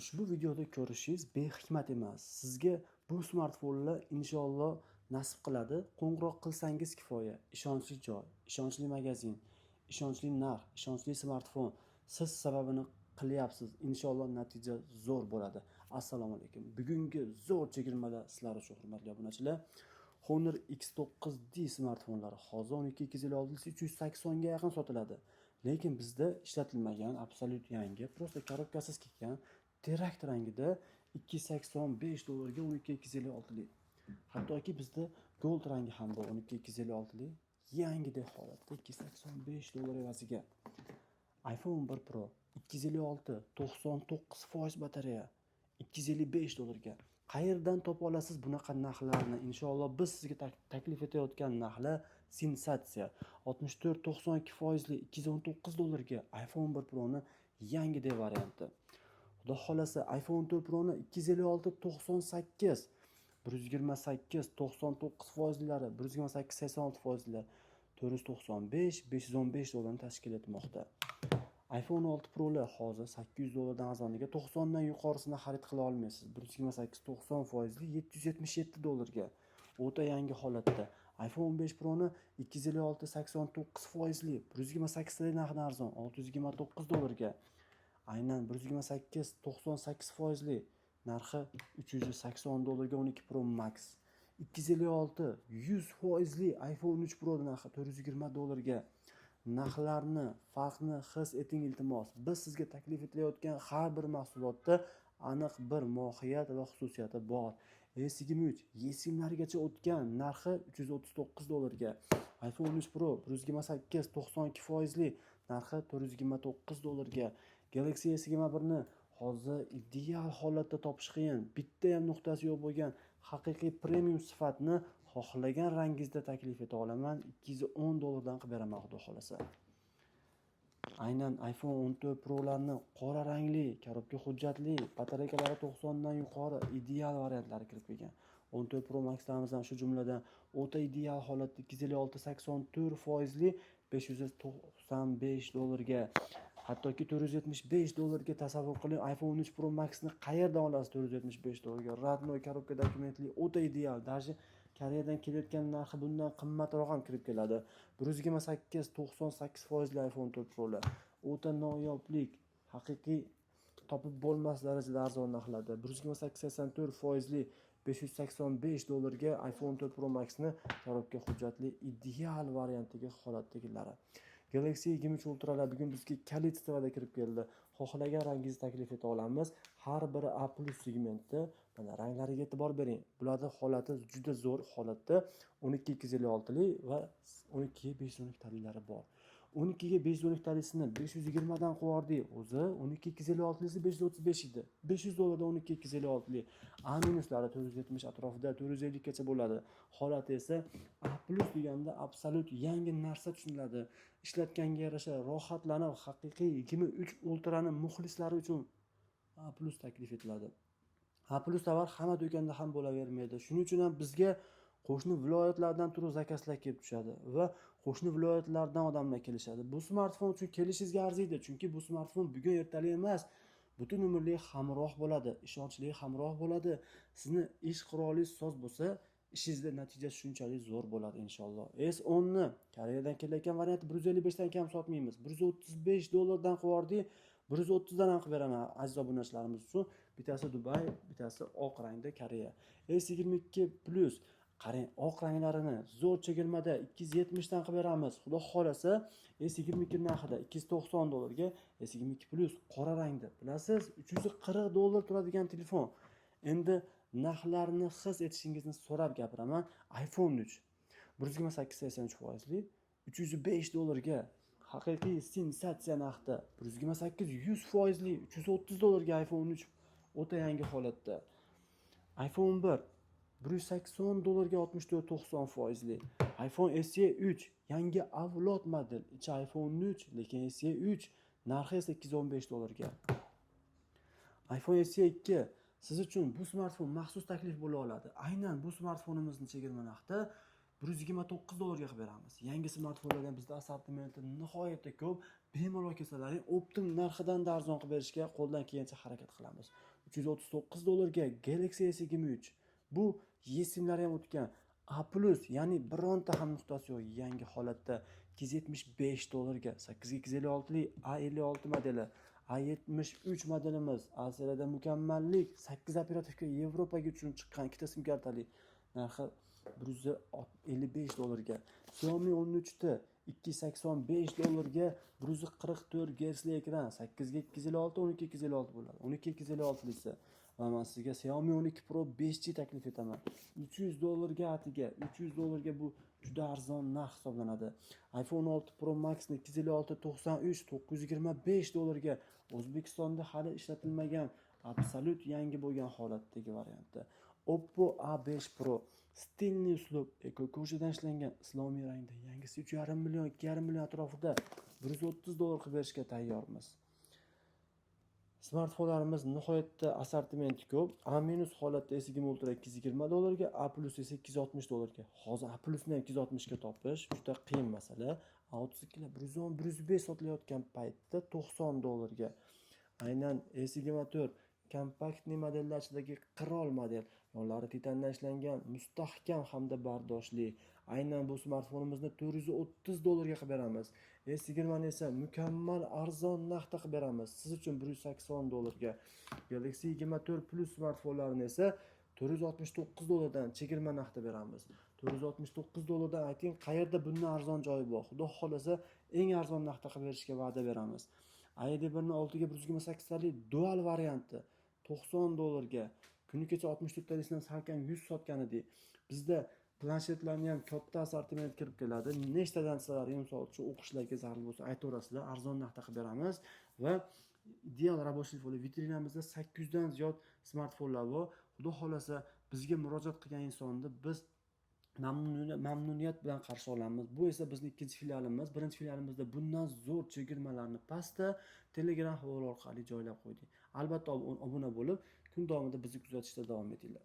Ushbu videoda ko'rishingiz behikmat emas. Sizga bu smartfonlar inshaalloh nasib qiladi. Qo'ng'iroq qilsangiz kifoya. Ishonchli joy, ishonchli magazin, ishonchli narx, ishonchli smartfon. Siz sababini qilyapsiz. Inshaalloh natija zo'r bo'ladi. Assalomu alaykum. Bugungi zo'r chegirmada sizlar uchun hurmatli obunachilar. Honor X9D smartfonlari hozir 12256 380 ga yaqin sotiladi. Lekin bizda ishlatilmagan, absolut yangi, prosta korobkasiz kelgan terakt rangida 285 dollarga 12256 lik. Hattoki bizda gold rangi ham bor 12256 lik. Yangidek holatda 285 dollar evaziga. iPhone 11 Pro 256 99% batareya 255 dollarga. Qayerdan topa olasiz bunaqa narxlarni? Inshaalloh biz sizga taklif etayotgan narxlar sensatsiya. 64-92% 219 dollarga iPhone 11 Pro ni yangidek varianti. Xudo xolasa iPhone 4 Pro ni 256 98 128 99%lari 128 86%lar 495 515 dollarni tashkil etmoqda. iPhone 6 Pro lar hozir 800 dollardan arzoniga 90 dan yuqorisini xarid qila olmaysiz. 128 90% 777 dollarga. O'ta yangi holatda. iPhone 15 Pro ni 256 89% 128 ta narxdan arzon 629 dollarga. Aynan 128 98% narxi 380 dollarga 12 Pro Max. 256 100% iPhone 3 Pro narxi 420 dollarga. Narxlarni, farqni his eting iltimos. Biz sizga taklif etilayotgan har bir mahsulotda aniq bir mohiyat va xususiyati bor. S23 yesimlarigacha o'tgan narxi 339 dollarga. iPhone 3 Pro 128 92% narxi 429 dollarga. Galaxy S21 ni hozir ideal holatda topish qiyin. Bitta ham nuqtasi yo'q bo'lgan haqiqiy premium sifatni xohlagan rangingizda taklif eta olaman. 210 dollardan qilib beraman xudo xolasa. Aynan iPhone 14 Pro larni qora rangli, korobka hujjatli, batareyalar 90 dan yuqori ideal variantlari kirib kelgan. 14 Pro Max larimizdan shu jumladan o'ta ideal holatda 256 84% 595 dollarga, hattoki 475 dollarga tasavvur qiling. iPhone 3 Pro Max ni qayerdan olasiz 475 dollarga? Radnoy korobka dokumentli, o'ta ideal. Даже Koreyadan kelayotgan narxi bundan qimmatroq ham kirib keladi. 128 98% iPhone 4 Pro lar. O'ta noyoblik, haqiqiy topib bo'lmas darajada arzon narxlarda. 128 84% 585 dollarga iPhone 4 Pro Max ni korobka hujjatli ideal variantiga holatdagilari. Galaxy 23 Ultra lar bugun bizga kalit sifatida kirib keldi. Xohlagan rangingizni taklif eta olamiz. Har biri A+ segmentda. Mana ranglariga e'tibor bering. Bularning holati juda zo'r holatda 12256 lik va 12512 taliklari bor. 12 ga 512 talisini 520 dan qo'yordik. O'zi 12256 lisi 535 edi. 500 dollardan 12256 lik. A- minuslari 470 atrofida 450 gacha bo'ladi. Holati esa A+ deganda absolut yangi narsa tushuniladi. Ishlatganga yarasha rohatlanib haqiqiy 23 Ultra ni muxlislari uchun A+ taklif etiladi. A+ tovar hamma do'konda ham bo'lavermaydi. Shuning uchun ham bizga qo'shni viloyatlardan turib zakazlar kelib tushadi va qo'shni viloyatlardan odamlar kelishadi. Bu smartfon uchun kelishingizga arziydi, chunki bu smartfon bugun ertalik emas, butun umrlik hamroh bo'ladi, ishonchli hamroh bo'ladi. Sizni ish qurolingiz soz bo'lsa, ishingizda natija shunchalik zo'r bo'ladi inshaalloh. S10 ni Koreyadan kelayotgan varianti 155 dan kam sotmaymiz. 135 dollardan qo'yordik. 130 dan ham qilib beraman aziz obunachilarimiz uchun. Bittasi Dubay, bittasi oq rangda Koreya. S22 Plus qarang, oq ranglarini zo'r chegirmada 270 dan qilib beramiz. Xudo xolasa S22 narxida 290 dollarga S22 Plus qora rangda. Bilasiz, 340 dollar turadigan telefon. Endi narxlarni his etishingizni so'rab gapiraman. iPhone 3 128 83% 305 dollarga haqiqiy sensatsiya narxda. 128 100% 330 dollarga iPhone 3 o'ta yangi holatda. iPhone 1 180 dollarga 64-90%. iPhone SE 3 yangi avlod model. Ichi iPhone 3 lekin SE 3 narxi esa 215 dollarga. iPhone SE 2 siz uchun bu smartfon maxsus taklif bo'la oladi. Aynan bu smartfonimizni chegirma narxda $129 qilib beramiz. Yangi smartfonlardan bizda assortimenti nihoyatda ko'p. Bemalol kelsalaring, optim narxidan arzon qilib berishga qo'ldan kelgancha harakat qilamiz. $339 Galaxy S23. Bu eSIMlari ham o'tgan. A+, ya'ni bironta ham nuqtasi yo'q. Yangi holatda $275 8256lik A56 modeli, A73 modelimiz, aslida mukammallik 8 operativga Yevropaga uchun chiqqan ikkita sim kartali. Narxi $155. Xiaomi 13 ta $285 144 Hz ekran, 8 ga 256, 12 ga 256 bo'ladi. 12 ga 256 esa va men sizga Xiaomi 12 Pro 5G taklif etaman. $300 atiga, $300 bu juda arzon narx hisoblanadi. iPhone 6 Pro Max ni 256 93 $925 O'zbekistonda hali ishlatilmagan absolut yangi bo'lgan holatdagi varianti. Oppo A5 Pro stilniy uslub eko-ko'shdan ishlangan islomiy rangda yangisi 3,5 million 2,5 million atrofida $130 qilib berishga tayyormiz. Smartfonlarimiz nihoyatda assortimenti ko'p. A- holatda S20 Ultra $220, A+ esa $260. Hozir A+ ni ham 260 ga topish juda qiyin masala. A32lar 110 105 sotilayotgan paytda $90. Aynan S24 kompaktli modellar ichidagi qirol model, yonlari titandan ishlangan, mustahkam hamda bardoshli. Aynan bu smartfonimizni $430 ga qilib beramiz. S20 ni esa mukammal arzon narxda qilib beramiz. Siz uchun $180 ga. Galaxy 24 Plus smartfonlarini esa $469 dan chegirma narxda beramiz. $469 dan ayting, qayerda bundan arzon joyi bor? Xudo xolasa eng arzon narxda qilib berishga va'da beramiz. A7 6 ga 128 talik dual varianti $90 ga. Kuni kecha 64 talisini salkam 100 sotgan edik. Bizda planshetlarni ham katta assortiment kirib keladi. Nechtadan sizlar misol uchun o'qishlarga zarur bo'lsa aytaverasizlar, arzon narxda qilib beramiz va ideal рабочий folio vitrinamizda 800 dan ziyod smartfonlar bor. Xudo xolasa bizga murojaat qilgan insonni biz mamnuniyat bilan qarshi olamiz. Bu esa bizning ikkinchi filialimiz. Birinchi filialimizda bundan zo'r chegirmalarni pastda Telegram havoli orqali joylab qo'ydik. Albatta obuna bo'lib, kun davomida bizni kuzatishda davom etinglar.